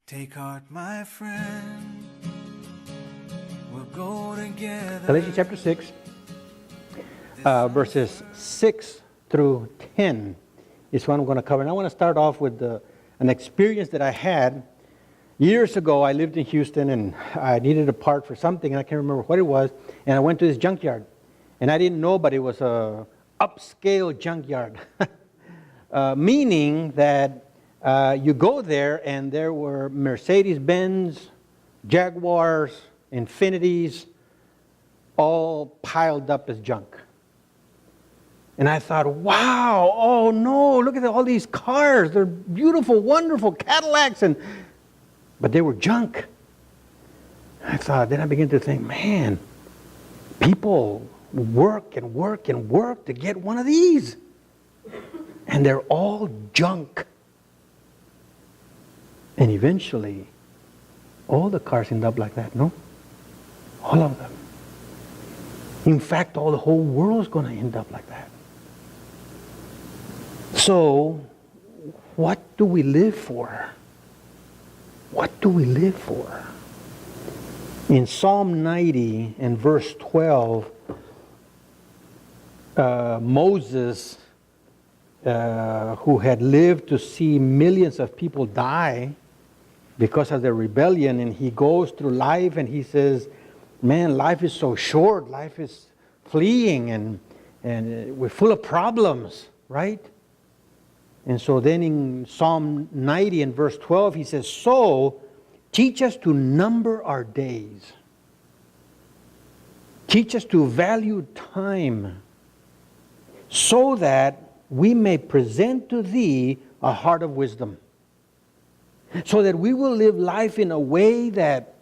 Take heart, my friend. We'll go together. Galatians chapter 6, verses 6 through 10 is what I'm going to cover. And I want to start off with an experience that I had. Years ago, I lived in Houston and I needed a part for something, and I can't remember what it was. And I went to this junkyard. And I didn't know, but it was a upscale junkyard. Meaning that you go there and there were Mercedes-Benz, Jaguars, Infinities, all piled up as junk. And I thought, wow, oh no, look at all these cars. They're beautiful, wonderful Cadillacs, but they were junk. Then I began to think, man, people work and work and work to get one of these. And they're all junk. And eventually, all the cars end up like that, no? All of them. In fact, the whole world's going to end up like that. So, what do we live for? What do we live for? In Psalm 90 and verse 12, Moses, who had lived to see millions of people die because of their rebellion, and he goes through life and he says, man, life is so short, life is fleeing, and we're full of problems, right? And so then in Psalm 90 and verse 12, he says, so teach us to number our days. Teach us to value time, so that we may present to thee a heart of wisdom. So that we will live life in a way that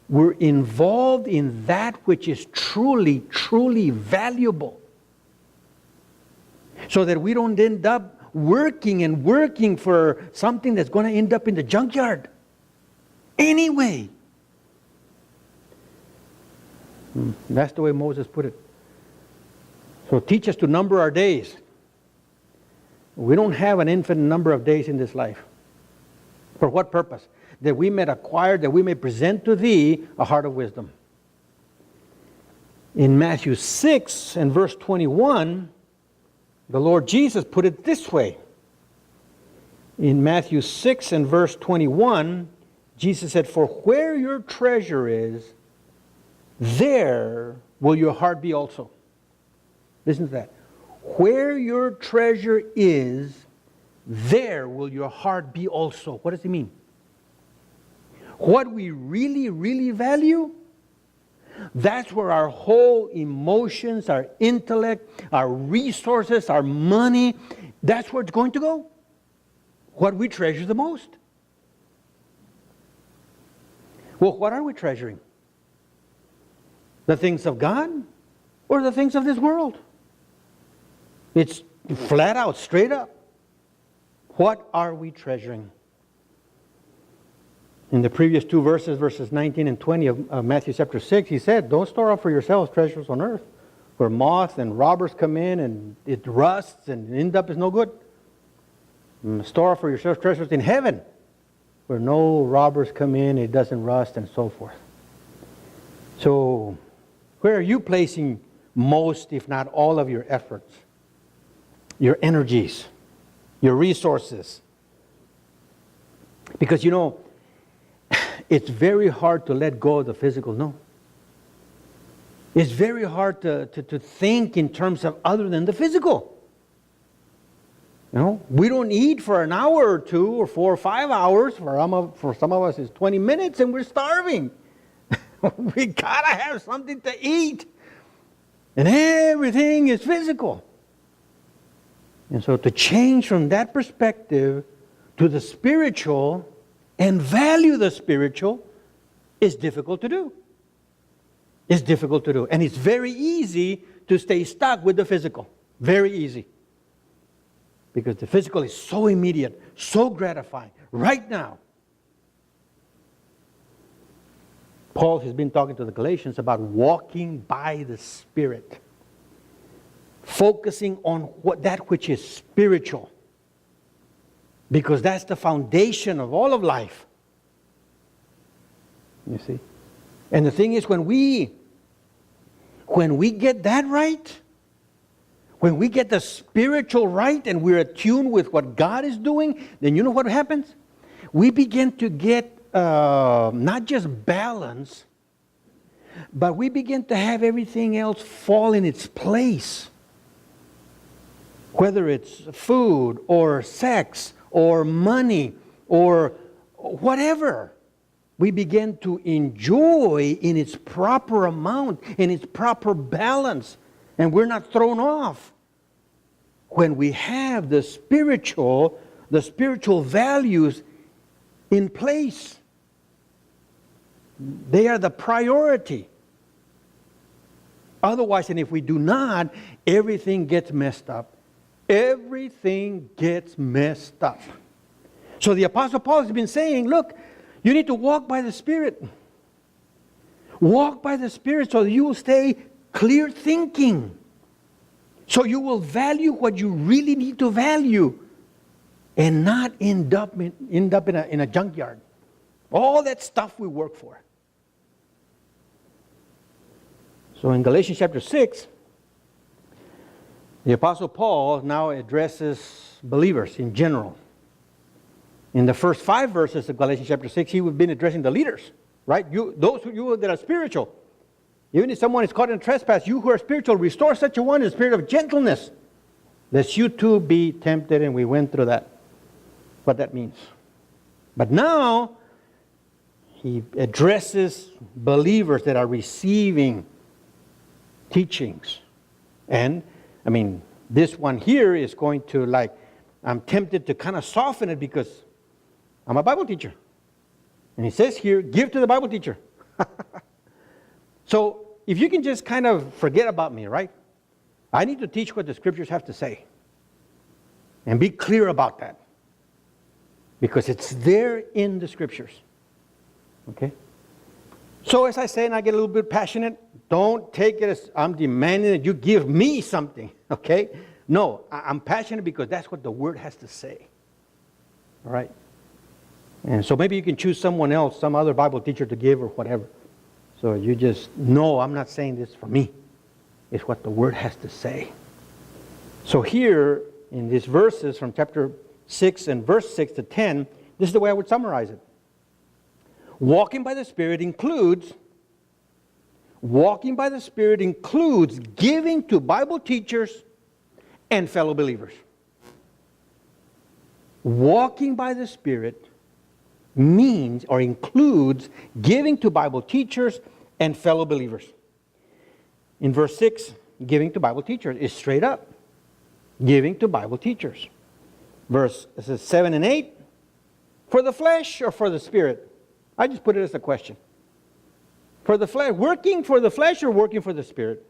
we're involved in that which is truly, truly valuable. So that we don't end up working and working for something that's going to end up in the junkyard. Anyway. That's the way Moses put it. So teach us to number our days. We don't have an infinite number of days in this life. For what purpose? That we may acquire, that we may present to thee a heart of wisdom. In Matthew 6 and verse 21, the Lord Jesus put it this way. In Matthew 6 and verse 21, Jesus said, for where your treasure is, there will your heart be also. Listen to that. Where your treasure is, there will your heart be also. What does it mean? What we really, really value, that's where our whole emotions, our intellect, our resources, our money, that's where it's going to go. What we treasure the most. Well, what are we treasuring? The things of God or the things of this world? It's flat out, straight up. What are we treasuring? In the previous two verses, verses 19 and 20 of Matthew chapter 6, he said, don't store up for yourselves treasures on earth, where moth and robbers come in and it rusts and end up is no good. Store up for yourselves treasures in heaven, where no robbers come in, it doesn't rust, and so forth. So, where are you placing most, if not all, of your efforts? Your energies, your resources? Because it's very hard to let go of the physical, no? It's very hard to think in terms of other than the physical. We don't eat for an hour or two or 4 or 5 hours. For some of us it's 20 minutes and we're starving. We gotta have something to eat. And everything is physical. And so to change from that perspective to the spiritual and value the spiritual is difficult to do. It's difficult to do. And it's very easy to stay stuck with the physical. Very easy. Because the physical is so immediate, so gratifying, right now. Paul has been talking to the Galatians about walking by the Spirit. Focusing on that which is spiritual. Because that's the foundation of all of life. You see? And the thing is, when we get that right, when we get the spiritual right and we're attuned with what God is doing, then you know what happens? We begin to get not just balance, but we begin to have everything else fall in its place. Whether it's food or sex or money or whatever, we begin to enjoy in its proper amount, in its proper balance, and we're not thrown off. When we have the spiritual values in place, they are the priority. Otherwise, and if we do not, everything gets messed up. Everything gets messed up. So the Apostle Paul has been saying, look, you need to walk by the Spirit. Walk by the Spirit so that you will stay clear thinking. So you will value what you really need to value and not end up in a junkyard. All that stuff we work for. So in Galatians chapter 6, the Apostle Paul now addresses believers in general. In the first 5 verses of Galatians chapter 6, he would have been addressing the leaders, right? Those that are spiritual. Even if someone is caught in trespass, you who are spiritual, restore such a one in the spirit of gentleness, lest you too be tempted. And we went through that, what that means. But now, he addresses believers that are receiving teachings. And, I mean, this one here is going to, I'm tempted to kind of soften it because I'm a Bible teacher. And he says here, give to the Bible teacher. So, if you can just kind of forget about me, right? I need to teach what the Scriptures have to say. And be clear about that. Because it's there in the Scriptures. Okay? So, as I say, and I get a little bit passionate, don't take it as I'm demanding that you give me something. Okay? No, I'm passionate because that's what the Word has to say. All right? And so maybe you can choose someone else, some other Bible teacher to give or whatever. So you just know I'm not saying this for me. It's what the Word has to say. So here, in these verses from chapter 6 and verse 6 to 10, this is the way I would summarize it. Walking by the Spirit includes giving to Bible teachers and fellow believers. Walking by the Spirit means or includes giving to Bible teachers and fellow believers. In verse 6, giving to Bible teachers is straight up. Giving to Bible teachers. Verses 7 and 8, for the flesh or for the Spirit? I just put it as a question. For the flesh, working for the flesh or working for the Spirit?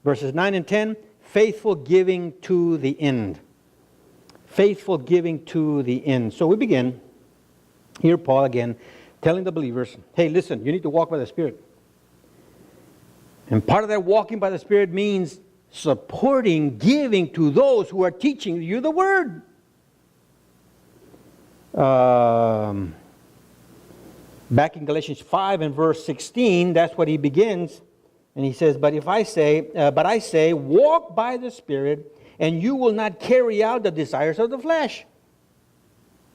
Verses 9 and 10, faithful giving to the end. Faithful giving to the end. So we begin. Here Paul again telling the believers, hey, listen, you need to walk by the Spirit. And part of that walking by the Spirit means supporting, giving to those who are teaching you the Word. Back in Galatians 5 and verse 16, that's what he begins. And he says, but I say, walk by the Spirit, and you will not carry out the desires of the flesh.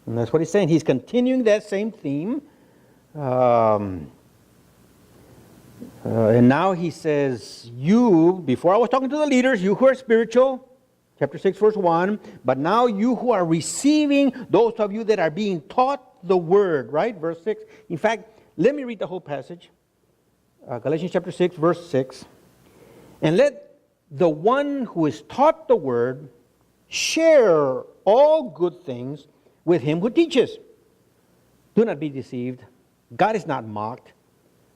And that's what he's saying. He's continuing that same theme. And now he says, before I was talking to the leaders, you who are spiritual, chapter 6, verse 1, but now you who are receiving, those of you that are being taught the Word, right? Verse 6. In fact, let me read the whole passage. Galatians chapter 6, verse 6. And let the one who is taught the Word share all good things with him who teaches. Do not be deceived. God is not mocked.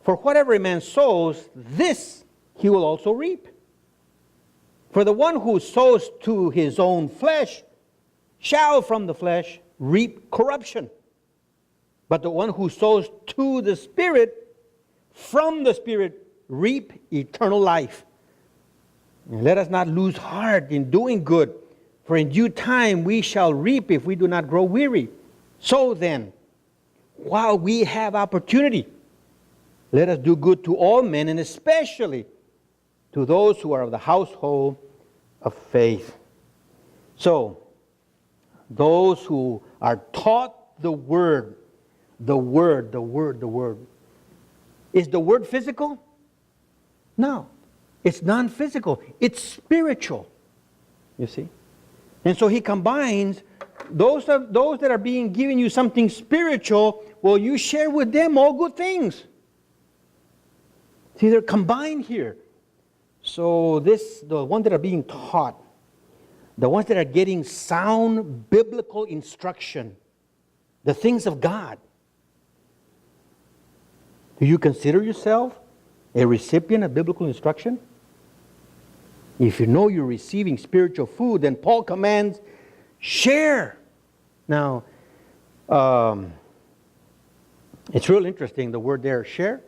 For whatever a man sows, this he will also reap. For the one who sows to his own flesh shall from the flesh reap corruption. But the one who sows to the Spirit, from the Spirit reap eternal life. And let us not lose heart in doing good, for in due time we shall reap if we do not grow weary. So then, while we have opportunity, Let us do good to all men, and especially to those who are of the household of faith. So, those who are taught the Word. Is the Word physical? No. It's non-physical. It's spiritual. You see? And so he combines those that are being given you something spiritual, well, you share with them all good things. See, they're combined here. So the ones that are being taught, the ones that are getting sound biblical instruction, the things of God. Do you consider yourself a recipient of biblical instruction? If you know you're receiving spiritual food, then Paul commands, share. Now, it's real interesting, the word there, share.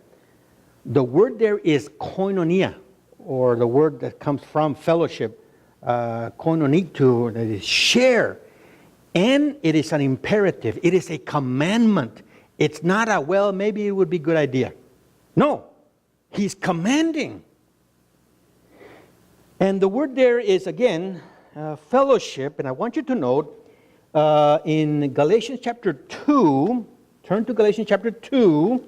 The word there is koinonia, or the word that comes from fellowship, koinonitu, that is share. And it is an imperative. It is a commandment. It's not a, well, maybe it would be a good idea. No, he's commanding. And the word there is, again, fellowship. And I want you to note, in Galatians chapter 2, turn to Galatians chapter 2,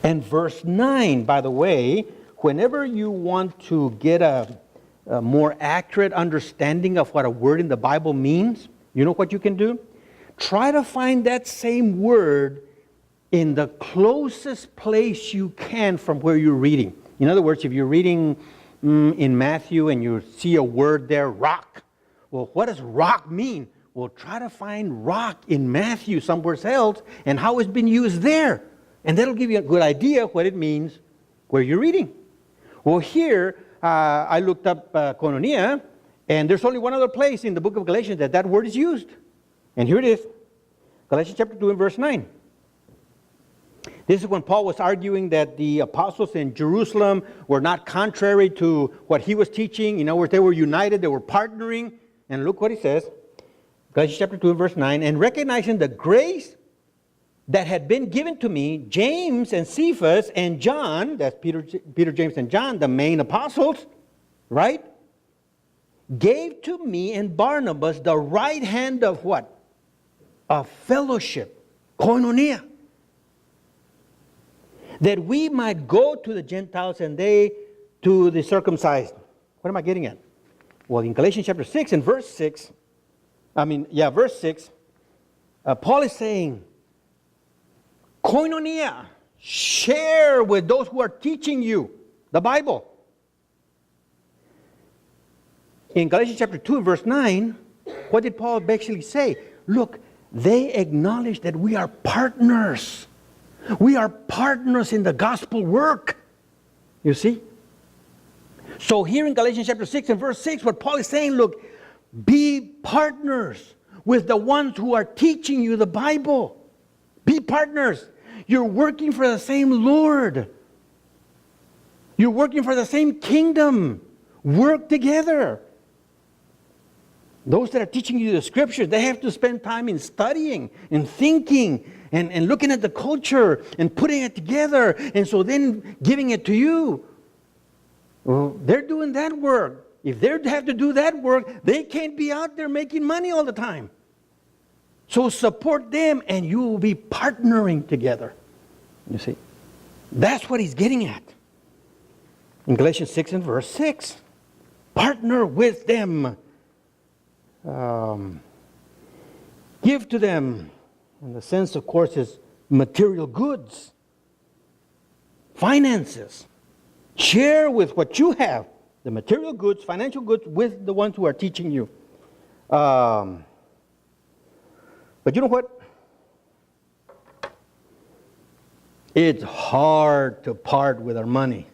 and verse 9, by the way, whenever you want to get a more accurate understanding of what a word in the Bible means, you know what you can do? Try to find that same word in the closest place you can from where you're reading. In other words, if you're reading in Matthew and you see a word there, rock. Well, what does rock mean? Well, try to find rock in Matthew somewhere else and how it's been used there. And that'll give you a good idea what it means where you're reading. Well, here, I looked up koinonia, and there's only one other place in the book of Galatians that word is used. And here it is, Galatians chapter 2 and verse 9. This is when Paul was arguing that the apostles in Jerusalem were not contrary to what he was teaching. In other words, they were united, they were partnering. And look what he says, Galatians chapter 2 and verse 9. And recognizing the grace that had been given to me, James and Cephas and John, that's Peter, James, and John, the main apostles, right? Gave to me and Barnabas the right hand of what? Of fellowship, koinonia. That we might go to the Gentiles and they to the circumcised. What am I getting at? Well, in Galatians chapter 6 and verse 6, verse 6, Paul is saying, koinonia, share with those who are teaching you the Bible. In Galatians chapter 2 and verse 9, what did Paul basically say? Look, they acknowledge that we are partners. We are partners in the gospel work. You see? So here in Galatians chapter 6 and verse 6, what Paul is saying, look, be partners with the ones who are teaching you the Bible. Be partners. You're working for the same Lord. You're working for the same kingdom. Work together. Those that are teaching you the scriptures, they have to spend time in studying and thinking and looking at the culture and putting it together, and so then giving it to you. Well, they're doing that work. If they have to do that work, they can't be out there making money all the time. So support them and you will be partnering together. You see? That's what he's getting at. In Galatians 6 and verse 6. Partner with them. Give to them. And the sense, of course, is material goods. Finances. Share with what you have. The material goods, financial goods, with the ones who are teaching you. But you know what? It's hard to part with our money.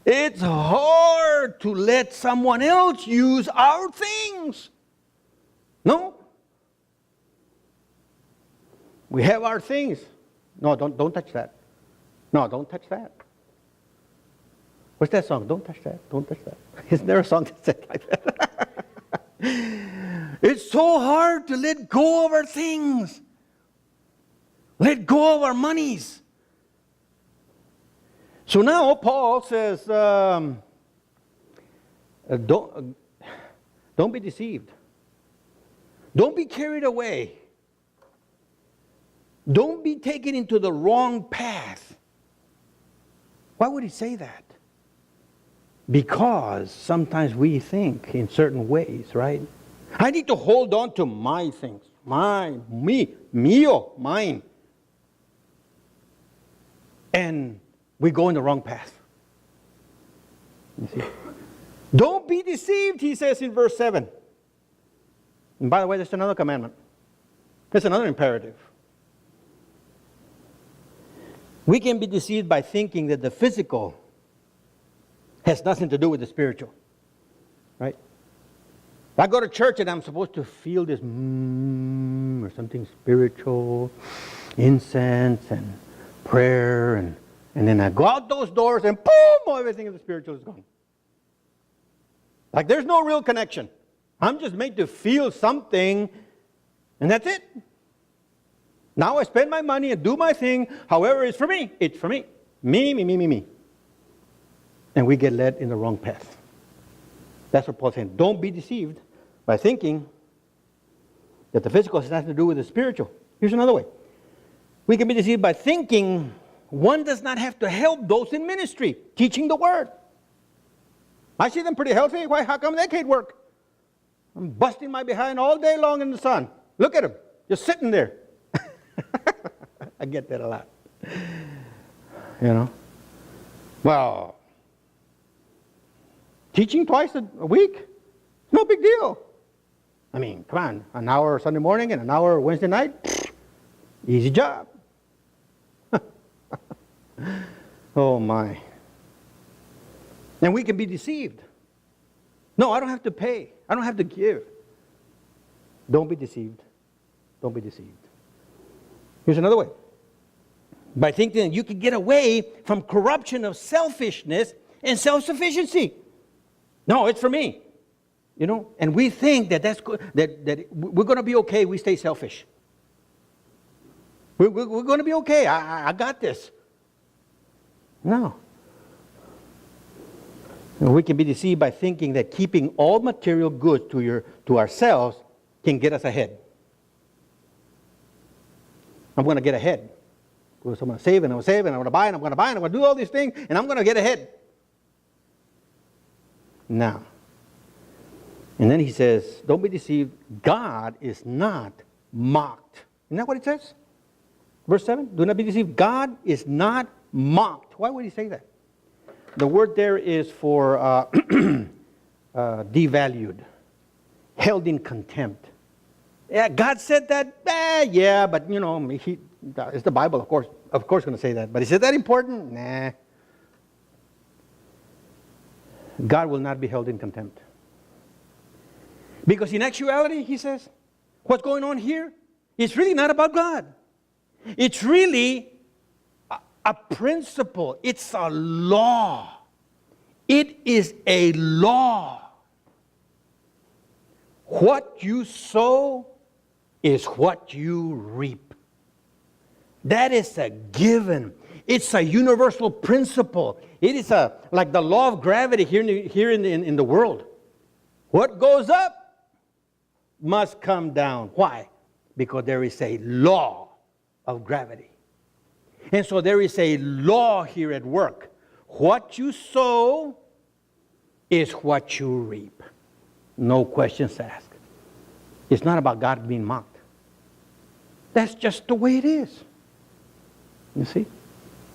It's hard to let someone else use our things. No? We have our things. No, don't touch that. No, don't touch that. What's that song? Don't touch that. Don't touch that. Isn't there a song that says like that? It's so hard to let go of our things. Let go of our monies. So now Paul says, don't be deceived. Don't be carried away. Don't be taken into the wrong path. Why would he say that? Because sometimes we think in certain ways, right? I need to hold on to my things. Mine, mio, mine. And we go in the wrong path. You see? Don't be deceived, he says in verse 7. And by the way, there's another commandment. There's another imperative. We can be deceived by thinking that the physical has nothing to do with the spiritual. Right? I go to church and I'm supposed to feel this or something spiritual, incense and prayer, and then I go out those doors and boom, everything in the spiritual is gone. Like there's no real connection. I'm just made to feel something, and that's it. Now I spend my money and do my thing. However, it's for me. It's for me. Me. And we get led in the wrong path. That's what Paul's saying. Don't be deceived by thinking that the physical has nothing to do with the spiritual. Here's another way. We can be deceived by thinking one does not have to help those in ministry, teaching the word. I see them pretty healthy. Why? How come they can't work? I'm busting my behind all day long in the sun. Look at them, just sitting there. I get that a lot. You know? Well, teaching twice a week? No big deal. I mean, come on, an hour Sunday morning and an hour Wednesday night? Easy job. Oh my. And we can be deceived. No, I don't have to pay. I don't have to give. Don't be deceived. Don't be deceived. Here's another way. By thinking that you can get away from corruption of selfishness and self-sufficiency. No, it's for me. You know, and we think that that's good, that we're going to be okay. We stay selfish. We're going to be okay. I got this. No. And we can be deceived by thinking that keeping all material goods to ourselves can get us ahead. I'm going to get ahead. So I'm going to save, and I'm going to save, and I'm going to buy, and I'm going to buy, and I'm going to do all these things, and I'm going to get ahead. Now. And then he says, don't be deceived. God is not mocked. Isn't that what it says? Verse 7, do not be deceived. God is not mocked. Why would he say that? The word there is for devalued, held in contempt. Yeah, God said that? Yeah, but you know, it's the Bible, of course going to say that. But is it that important? Nah. God will not be held in contempt. Because in actuality, he says, what's going on here is really not about God. It's really a principle. It's a law. It is a law. What you sow is what you reap. That is a given. It's a universal principle. It is like the law of gravity here in the world. What goes up must come down. Why? Because there is a law of gravity. And so there is a law here at work. What you sow is what you reap. No questions asked. It's not about God being mocked. That's just the way it is. You see?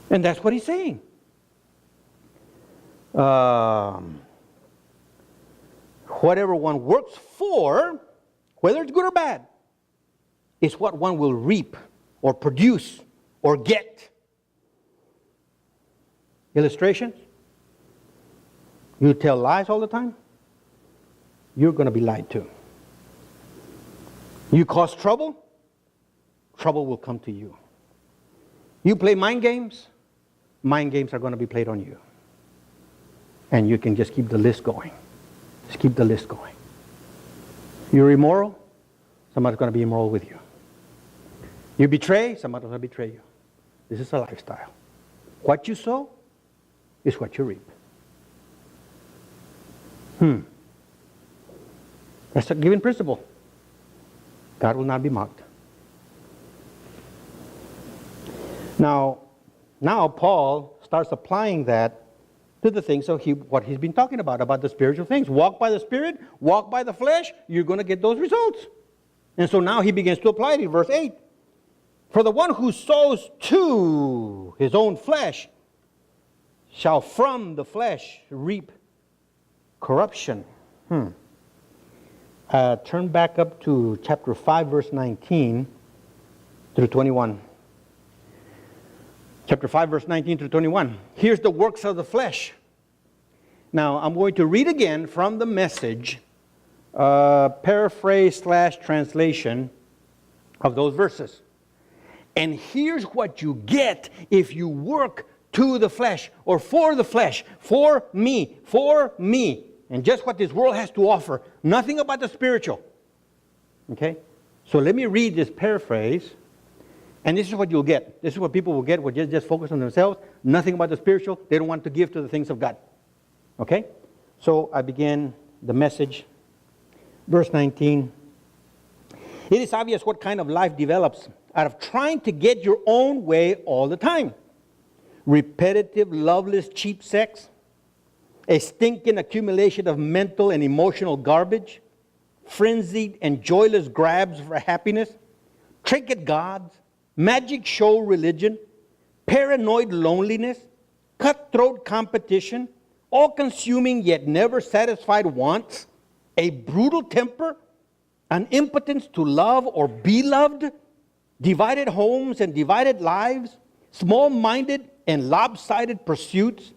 And that's what he's saying. Whatever one works for, whether it's good or bad, is what one will reap or produce or get. Illustrations? You tell lies all the time, you're going to be lied to. You cause trouble, trouble will come to you. You play mind games are going to be played on you. And you can just keep the list going. Just keep the list going. You're immoral, somebody's going to be immoral with you. You betray, somebody will betray you. This is a lifestyle. What you sow is what you reap. That's a given principle. God will not be mocked. Now Paul starts applying that to the things of what he's been talking about the spiritual things. Walk by the Spirit, walk by the flesh, you're going to get those results. And so now he begins to apply it in verse 8. For the one who sows to his own flesh shall from the flesh reap corruption. Turn back up to chapter 5, verse 19 through 21. Chapter 5, verse 19 through 21. Here's the works of the flesh. Now, I'm going to read again from the Message, paraphrase / translation of those verses. And here's what you get if you work to the flesh, or for the flesh, for me. And just what this world has to offer. Nothing about the spiritual. Okay? So let me read this paraphrase. And this is what you'll get. This is what people will get when they just focus on themselves. Nothing about the spiritual. They don't want to give to the things of God. Okay? So I begin the Message. Verse 19. It is obvious what kind of life develops out of trying to get your own way all the time. Repetitive, loveless, cheap sex. A stinking accumulation of mental and emotional garbage, frenzied and joyless grabs for happiness, trinket gods, magic show religion, paranoid loneliness, cutthroat competition, all-consuming yet never satisfied wants, a brutal temper, an impotence to love or be loved, divided homes and divided lives, small-minded and lopsided pursuits,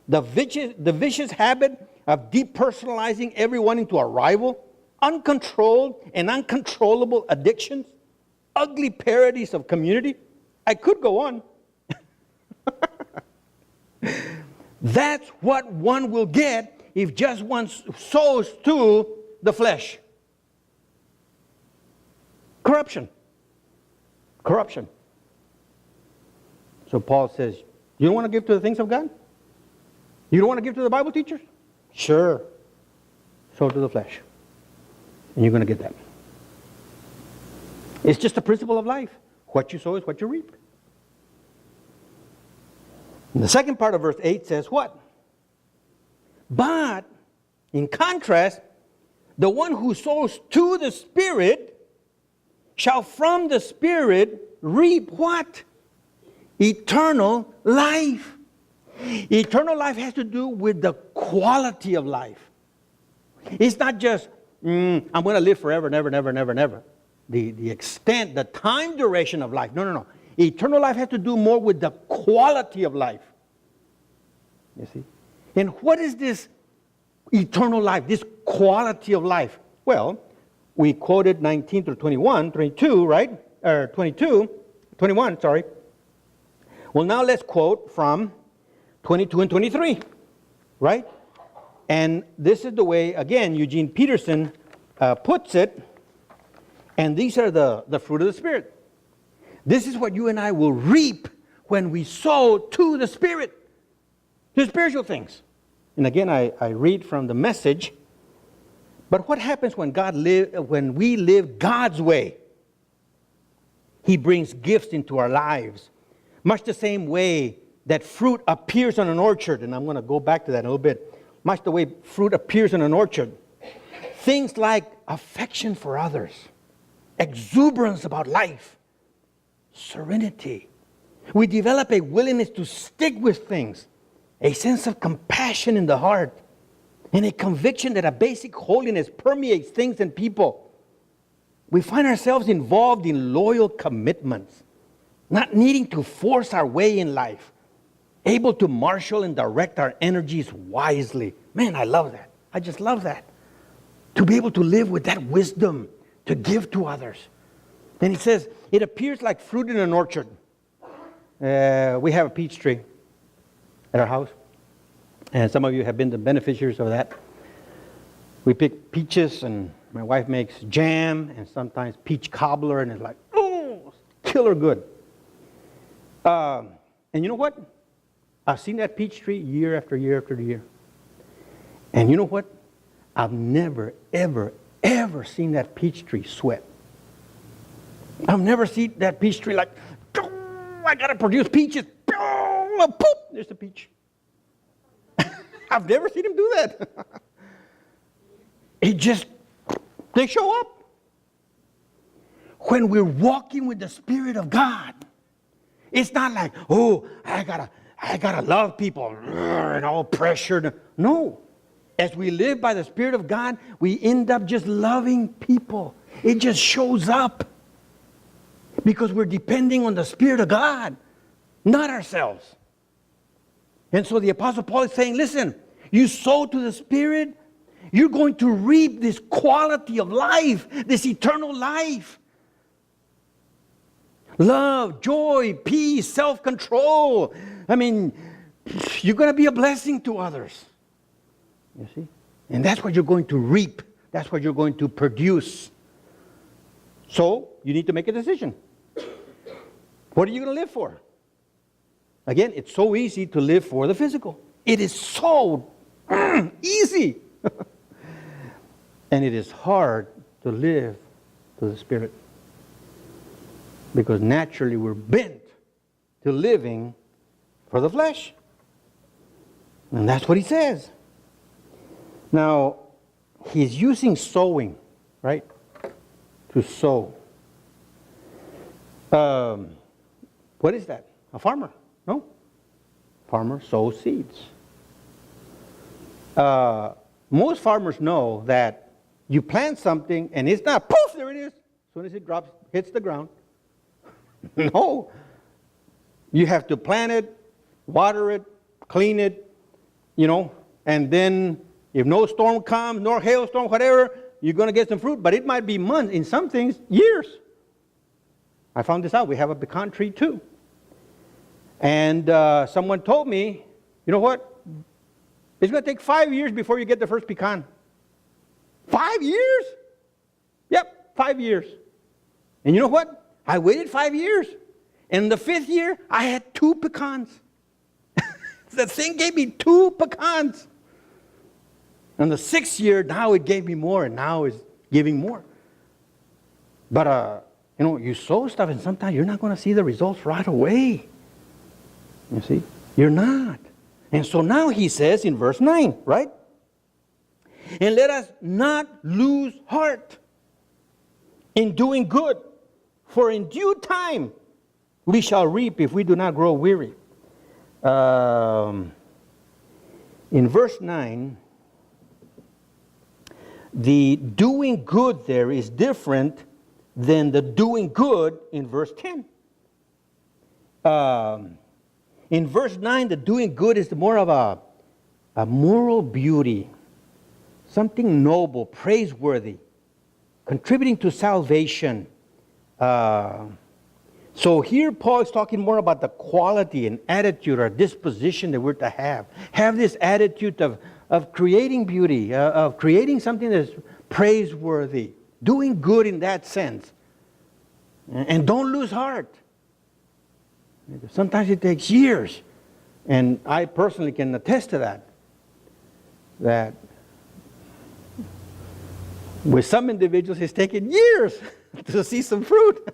the vicious habit of depersonalizing everyone into a rival, uncontrolled and uncontrollable addictions, ugly parodies of community. I could go on. That's what one will get if just one sows to the flesh. Corruption. So Paul says, you don't want to give to the things of God? You don't want to give to the Bible teachers? Sure. Sow to the flesh. And you're going to get that. It's just a principle of life. What you sow is what you reap. And the second part of verse 8 says what? But, in contrast, the one who sows to the Spirit shall from the Spirit reap what? Eternal life. Eternal life has to do with the quality of life. It's not just, I'm going to live forever, never. The extent, the time duration of life. No. Eternal life has to do more with the quality of life. You see? And what is this eternal life, this quality of life? Well, we quoted 19 through 22, right? Or 21, sorry. Well, now let's quote from 22 and 23, right? And this is the way, again, Eugene Peterson puts it. And these are the fruit of the Spirit. This is what you and I will reap when we sow to the Spirit, to spiritual things. And again, I read from the Message. But what happens when we live God's way? He brings gifts into our lives. Much the same way that fruit appears on an orchard. And I'm going to go back to that in a little bit. Much the way fruit appears in an orchard. Things like affection for others, exuberance about life, serenity. We develop a willingness to stick with things, a sense of compassion in the heart, and a conviction that a basic holiness permeates things and people. We find ourselves involved in loyal commitments, not needing to force our way in life, able to marshal and direct our energies wisely. Man, I love that. I just love that. To be able to live with that wisdom, to give to others. Then he says, it appears like fruit in an orchard. We have a peach tree at our house. And some of you have been the beneficiaries of that. We pick peaches, and my wife makes jam, and sometimes peach cobbler, and it's like, oh, killer good. And you know what? I've seen that peach tree year after year after year. And you know what? I've never, ever, ever seen that peach tree sweat. I've never seen that peach tree like, I got to produce peaches. Poop, there's a peach. I've never seen him do that. They show up. When we're walking with the Spirit of God, it's not like, oh, I gotta love people and all pressured. No. As we live by the Spirit of God, we end up just loving people. It just shows up. Because we're depending on the Spirit of God, not ourselves. And so the Apostle Paul is saying, listen, you sow to the Spirit, you're going to reap this quality of life, this eternal life. Love, joy, peace, self-control. I mean, you're going to be a blessing to others. You see? And that's what you're going to reap. That's what you're going to produce. So, you need to make a decision. What are you going to live for? Again, it's so easy to live for the physical. It is so easy. And it is hard to live to the Spirit. Because naturally we're bent to living for the flesh. And that's what he says. Now, he's using sowing, right? To sow. What is that? A farmer? No. Farmer sows seeds. Most farmers know that you plant something and it's not, poof, there it is. As soon as it drops, hits the ground. No. You have to plant it, water it, clean it, and then if no storm comes, nor hailstorm, whatever, you're going to get some fruit. But it might be months, in some things, years. I found this out. We have a pecan tree too. And someone told me, you know what? It's going to take 5 years before you get the first pecan. 5 years? Yep, 5 years. And you know what? I waited 5 years. And the 5th year, I had 2 pecans. The thing gave me 2 pecans. And the 6th year, now it gave me more, and now it's giving more. But, you sow stuff, and sometimes you're not going to see the results right away. You see? You're not. And so now he says in verse 9, right? And let us not lose heart in doing good, for in due time we shall reap if we do not grow weary. In verse 9, the doing good there is different than the doing good in verse 10. In verse 9, the doing good is more of a moral beauty, something noble, praiseworthy, contributing to salvation. So here Paul is talking more about the quality and attitude or disposition that we're to have. Have this attitude of creating beauty, of creating something that's praiseworthy, doing good in that sense. And don't lose heart. Sometimes it takes years. And I personally can attest to that. That with some individuals it's taken years to see some fruit.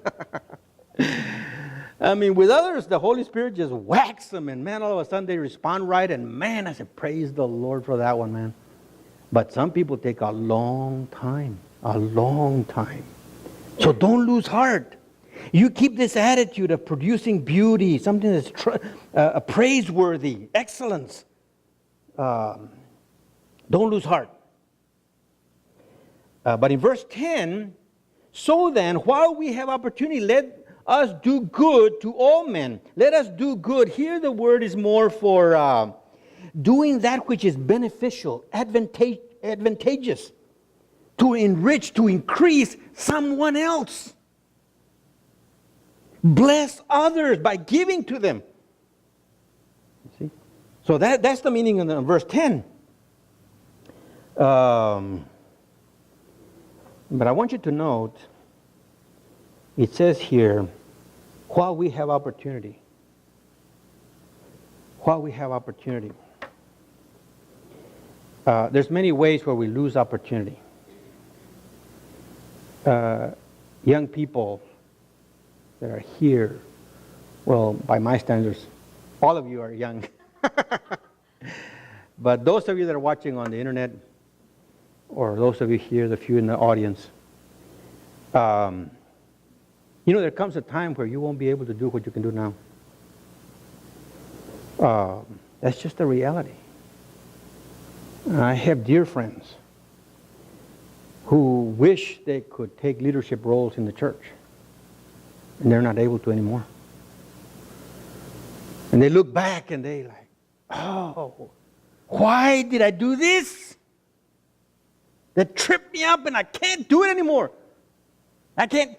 I mean, with others, the Holy Spirit just whacks them, and man, all of a sudden they respond right, and man, I said, praise the Lord for that one, man. But some people take a long time. So don't lose heart. You keep this attitude of producing beauty, something that's praiseworthy, excellence. Don't lose heart. But in verse 10, so then, while we have opportunity, let us do good to all men. Let us do good. Here the word is more for doing that which is beneficial, advantageous, to enrich, to increase someone else. Bless others by giving to them. You see? So that's the meaning in verse 10. But I want you to note, it says here, While we have opportunity. While we have opportunity. There's many ways where we lose opportunity. Young people that are here, well, by my standards, all of you are young. But those of you that are watching on the internet, or those of you here, the few in the audience, there comes a time where you won't be able to do what you can do now. That's just the reality. I have dear friends who wish they could take leadership roles in the church, and they're not able to anymore. And they look back and they like, oh, why did I do this? That tripped me up and I can't do it anymore. I can't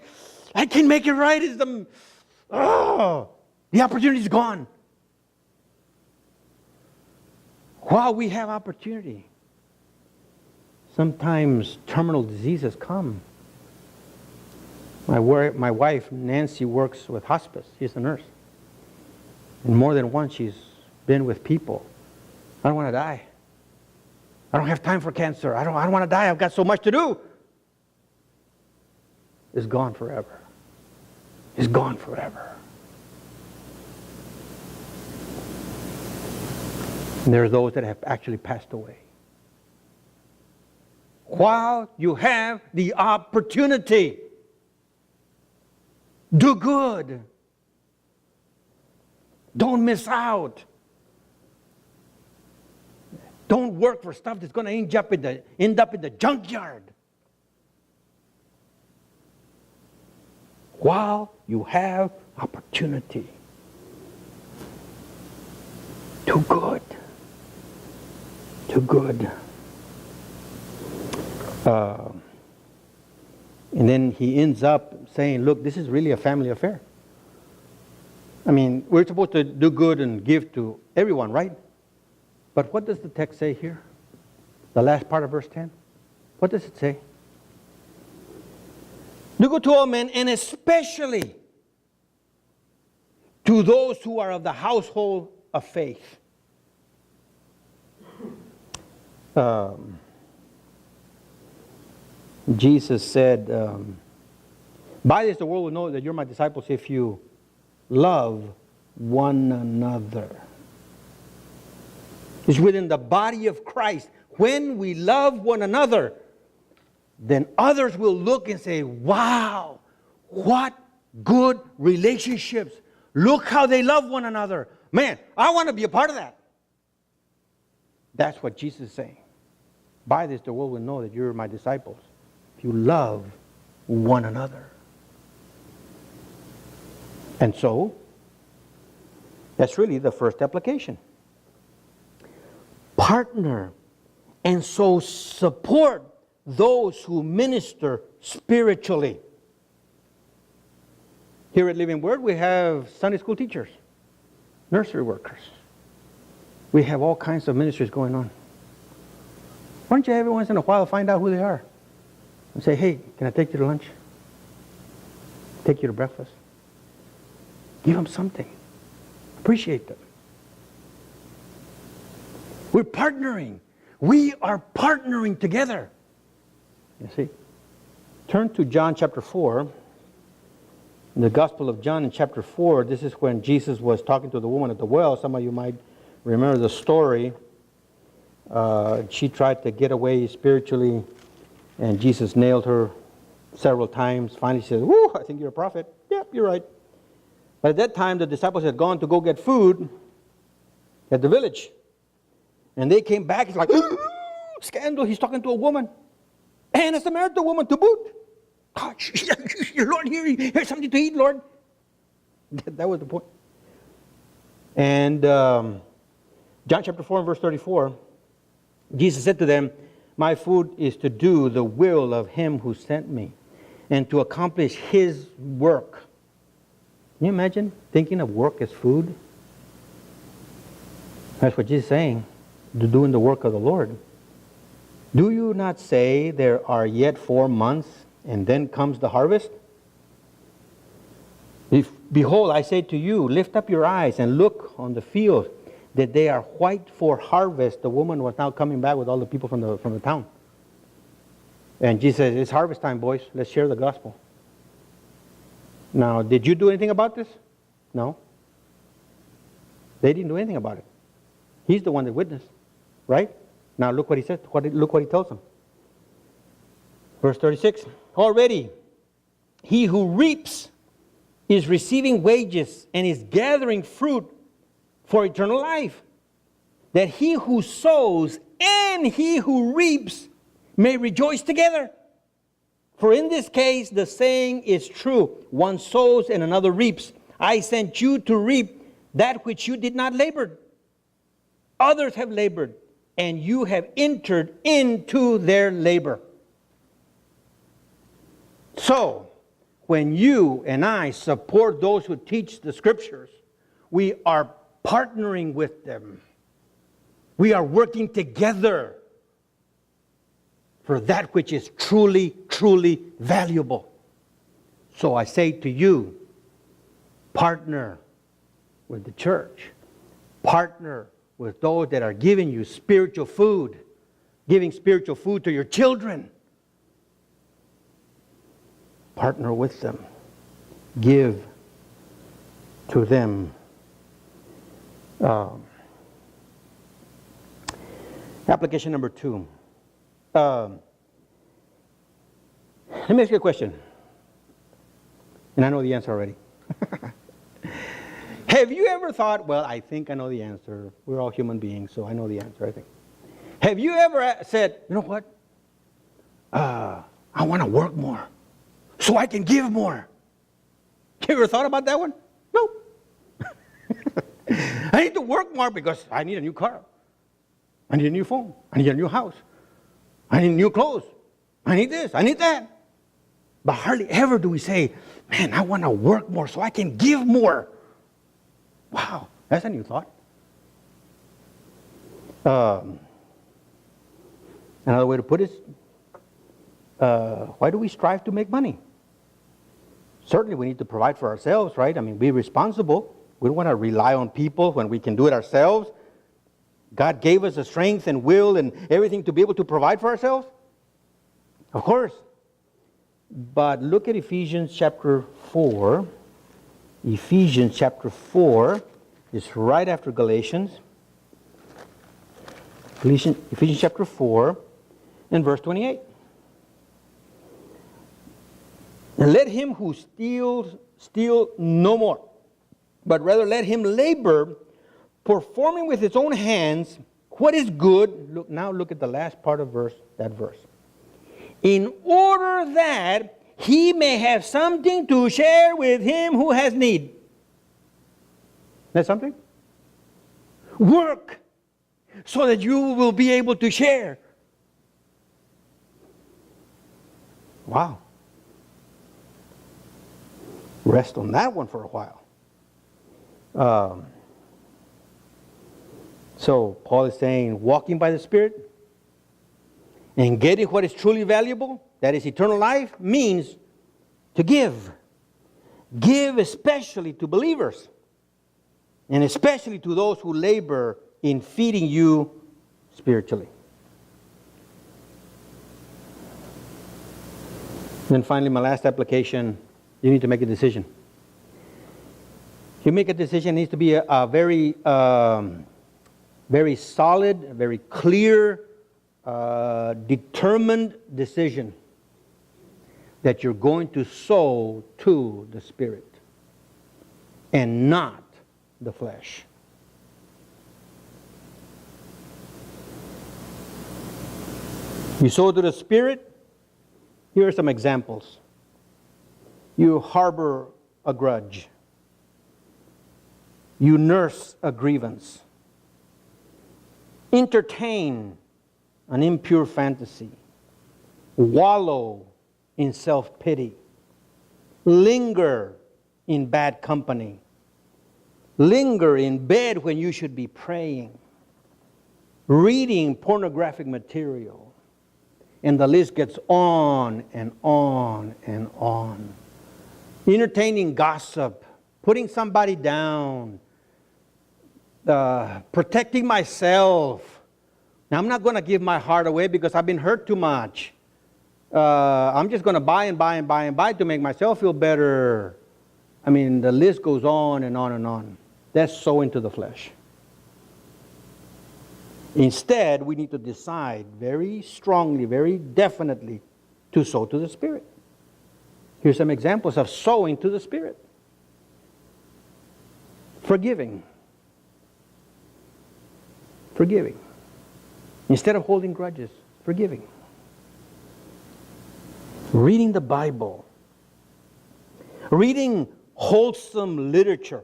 make it right. The opportunity's gone. While we have opportunity, sometimes terminal diseases come. My wife, Nancy, works with hospice. She's a nurse. And more than once, she's been with people. I don't want to die. I don't have time for cancer. I don't want to die. I've got so much to do. It's gone forever. It's gone forever. And there are those that have actually passed away. While you have the opportunity, do good. Don't miss out. Don't work for stuff that's going to end up in the junkyard. While you have opportunity, do good. Do good. And then he ends up saying, look, this is really a family affair. I mean, we're supposed to do good and give to everyone, right? But what does the text say here? The last part of verse 10? What does it say? Do good to all men, and especially to those who are of the household of faith. Jesus said, by this the world will know that you're my disciples if you love one another. It's within the body of Christ. When we love one another, then others will look and say, wow, what good relationships. Look how they love one another. Man, I want to be a part of that. That's what Jesus is saying. By this the world will know that you're my disciples, if you love one another. And so, that's really the first application. Partner and so support those who minister spiritually. Here at Living Word, we have Sunday school teachers, nursery workers. We have all kinds of ministries going on. Why don't you every once in a while find out who they are? And say, hey, can I take you to lunch? Take you to breakfast? Give them something. Appreciate them. We're partnering. We are partnering together. You see? Turn to John chapter 4. In the Gospel of John in chapter 4, this is when Jesus was talking to the woman at the well. Some of you might remember the story. She tried to get away spiritually, and Jesus nailed her several times. Finally, she said, whoo, I think you're a prophet. Yep, you're right. But at that time, the disciples had gone to go get food at the village. And they came back. It's like, scandal, he's talking to a woman. And a Samaritan woman to boot. Gosh, Lord, here's something to eat, Lord. That was the point. And John chapter 4 and verse 34, Jesus said to them, my food is to do the will of him who sent me and to accomplish his work. Can you imagine thinking of work as food? That's what Jesus is saying, doing the work of the Lord. Do you not say there are yet 4 months and then comes the harvest? If, behold, I say to you, lift up your eyes and look on the fields, that they are white for harvest. The woman was now coming back with all the people from the town. And Jesus says, it's harvest time, boys. Let's share the gospel. Now, did you do anything about this? No. They didn't do anything about it. He's the one that witnessed. Right? Now look what he said. Look what he tells them. Verse 36. Already, he who reaps is receiving wages and is gathering fruit for eternal life, that he who sows and he who reaps may rejoice together. For in this case, the saying is true, one sows and another reaps. I sent you to reap that which you did not labor. Others have labored, and you have entered into their labor. So, when you and I support those who teach the Scriptures, we are partnering with them. We are working together for that which is truly, truly valuable. So I say to you, partner with the church. Partner with those that are giving you spiritual food, giving spiritual food to your children. Partner with them. Give to them. Application number 2. Let me ask you a question. And I know the answer already. Have you ever thought, well, I think I know the answer. We're all human beings, so I know the answer, I think. Have you ever said, you know what? I want to work more so I can give more. You ever thought about that one? No. I need to work more because I need a new car. I need a new phone. I need a new house. I need new clothes. I need this. I need that. But hardly ever do we say, man, I want to work more so I can give more. Wow, that's a new thought. Another way to put it is, why do we strive to make money? Certainly we need to provide for ourselves, right? I mean, be responsible. We don't want to rely on people when we can do it ourselves. God gave us the strength and will and everything to be able to provide for ourselves. Of course. But look at Ephesians chapter 4. Ephesians chapter 4 is right after Galatians. Ephesians chapter 4 and verse 28. And let him who steals steal no more, but rather let him labor, performing with his own hands what is good. Look at the last part of that verse. In order that he may have something to share with him who has need. That's something? Work so that you will be able to share. Wow. Rest on that one for a while. So Paul is saying, walking by the Spirit and getting what is truly valuable, that is eternal life, means to give. Give especially to believers, and especially to those who labor in feeding you spiritually. Then finally, my last application, you need to make a decision. You make a decision, it needs to be a very, very solid, very clear, determined decision that you're going to sow to the Spirit and not the flesh. You sow to the Spirit. Here are some examples. You harbor a grudge. You nurse a grievance. Entertain an impure fantasy. Wallow in self-pity. Linger in bad company. Linger in bed when you should be praying. Reading pornographic material. And the list gets on and on and on. entertaining gossip, putting somebody down, protecting myself. Now, I'm not going to give my heart away because I've been hurt too much. I'm just going to buy and buy and buy and buy to make myself feel better. I mean, the list goes on and on and on. That's sowing to the flesh. Instead, we need to decide very strongly, very definitely to sow to the Spirit. Here's some examples of sowing to the Spirit. Forgiving. Forgiving. Instead of holding grudges, forgiving. Reading the Bible. Reading wholesome literature.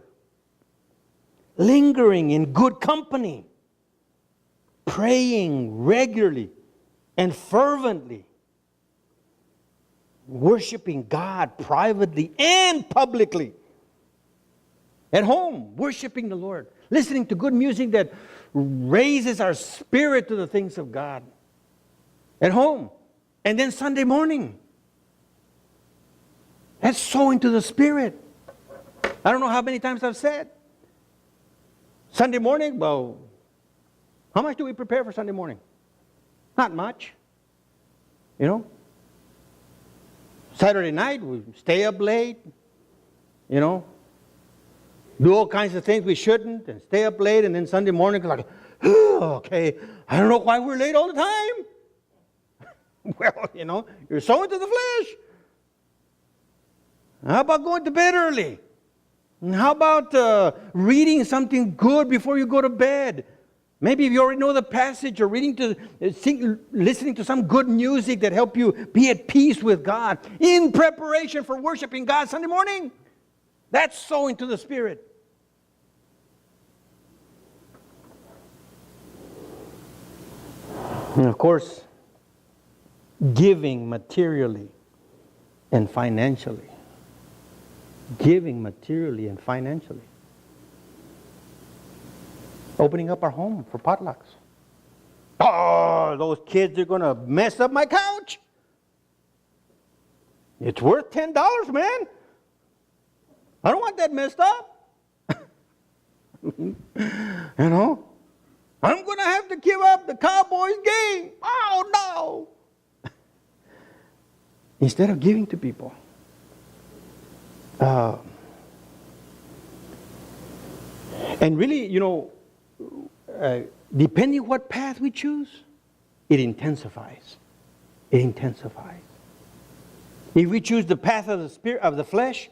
Lingering in good company. Praying regularly and fervently. Worshiping God privately and publicly. At home, worshiping the Lord. Listening to good music that raises our spirit to the things of God. At home. And then Sunday morning. That's sowing to the Spirit. I don't know how many times I've said. Sunday morning, well, how much do we prepare for Sunday morning? Not much. You know? Saturday night, we stay up late. You know? Do all kinds of things we shouldn't and stay up late, and then Sunday morning, like, okay, I don't know why we're late all the time. Well, you know, you're sowing to the flesh. How about going to bed early? And how about reading something good before you go to bed? Maybe if you already know the passage, or listening to some good music that help you be at peace with God in preparation for worshiping God Sunday morning. That's sowing to the Spirit. And of course, giving materially and financially. Giving materially and financially. Opening up our home for potlucks. Oh, those kids are going to mess up my couch. It's worth $10, man. I don't want that messed up. You know? I'm going to have to give up the Cowboys game. Oh, no. Instead of giving to people. And really, you know, depending what path we choose, it intensifies. It intensifies. If we choose the path of the spirit, of the flesh,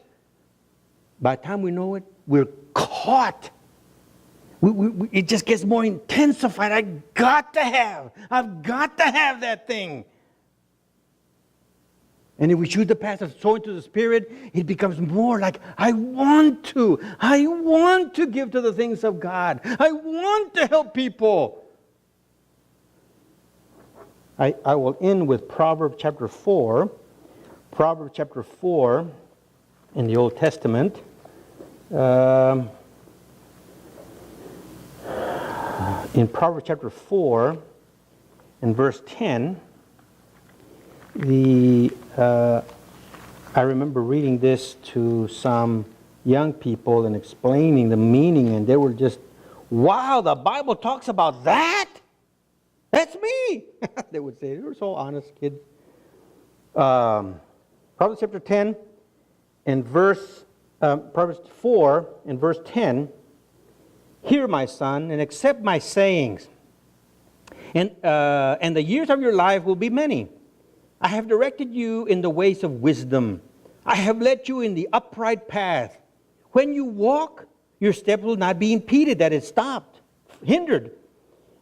by the time we know it, we're caught. It just gets more intensified. I've got to have that thing. And if we choose the path of sowing to the Spirit, it becomes more like, I want to give to the things of God. I want to help people. I will end with Proverbs chapter 4. Proverbs chapter 4 in the Old Testament. In Proverbs chapter 4 and verse 10, I remember reading this to some young people and explaining the meaning, and they were just, wow, the Bible talks about that? That's me! They would say. They were so honest kids. Proverbs chapter 10 and Proverbs 4 and verse 10, hear, my son, and accept my sayings, and the years of your life will be many. I have directed you in the ways of wisdom. I have led you in the upright path. When you walk, your step will not be impeded, that is stopped, hindered.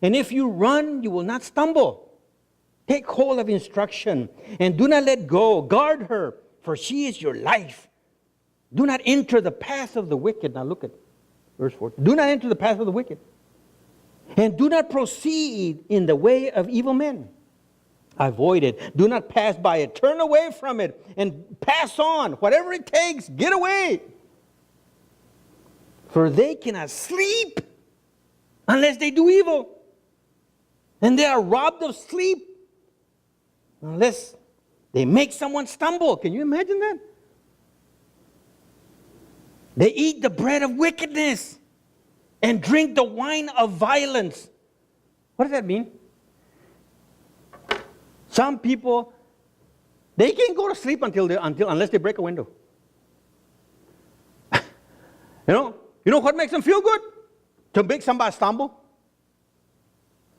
And if you run, you will not stumble. Take hold of instruction and do not let go. Guard her, for she is your life. Do not enter the path of the wicked. Now look at verse 4. Do not enter the path of the wicked. And do not proceed in the way of evil men. Avoid it. Do not pass by it. Turn away from it and pass on. Whatever it takes, get away. For they cannot sleep unless they do evil. And they are robbed of sleep unless they make someone stumble. Can you imagine that? They eat the bread of wickedness and drink the wine of violence. What does that mean? Some people, they can't go to sleep unless they break a window. You know what makes them feel good? To make somebody stumble.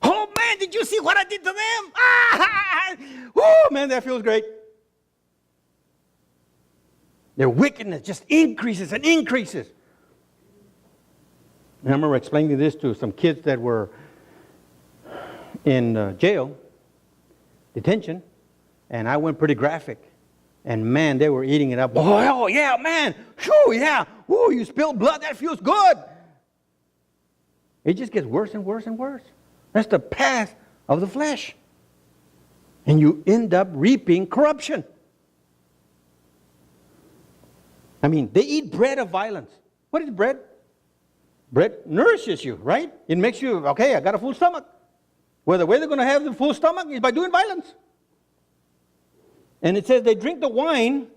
Oh man, did you see what I did to them? Oh man, that feels great. Their wickedness just increases and increases. And I remember explaining this to some kids that were in jail, detention, and I went pretty graphic. And man, they were eating it up. Oh yeah, man. Shoo, yeah. Ooh, you spilled blood. That feels good. It just gets worse and worse and worse. That's the path of the flesh. And you end up reaping corruption. I mean, they eat bread of violence. What is bread? Bread nourishes you, right? It makes you, okay, I got a full stomach. Well, the way they're going to have the full stomach is by doing violence. And it says they drink the wine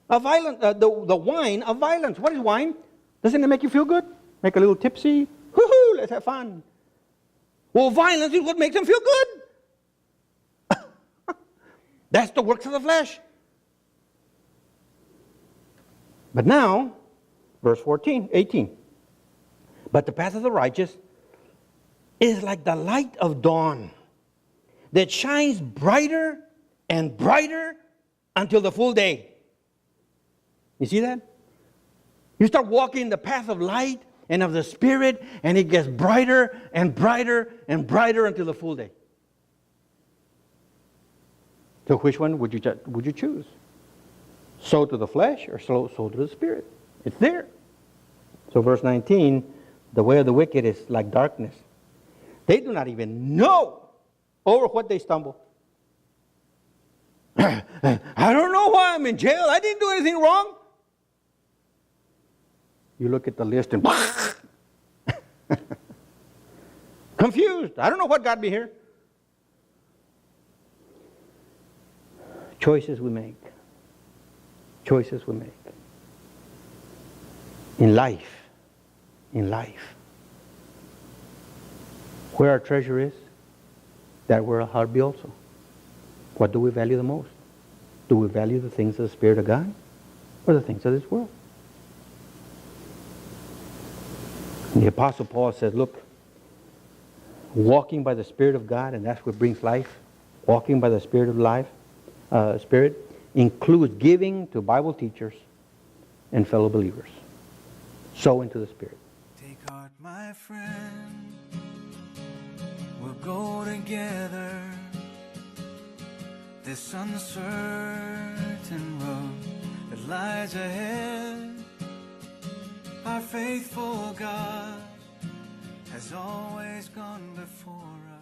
of violence. The wine of violence. What is wine? Doesn't it make you feel good? Make a little tipsy? Woohoo, let's have fun. Well, violence is what makes them feel good. That's the works of the flesh. But now, verse 18. But the path of the righteous is like the light of dawn that shines brighter and brighter until the full day. You see that? You start walking the path of light and of the Spirit, and it gets brighter and brighter and brighter until the full day. So which one would you choose? Sow to the flesh or sow to the Spirit? It's there. So verse 19, the way of the wicked is like darkness. They do not even know over what they stumble. I don't know why I'm in jail. I didn't do anything wrong. You look at the list and confused. I don't know what got me here. Choices we make. Choices we make. In life. Where our treasure is, that where our heart be also. What do we value the most? Do we value the things of the Spirit of God or the things of this world? And the Apostle Paul says, look, walking by the Spirit of God, and that's what brings life. Walking by the Spirit of life, Spirit, includes giving to Bible teachers and fellow believers. Sow into the Spirit. Take heart, my friend. We'll go together. This uncertain road that lies ahead. Our faithful God has always gone before us.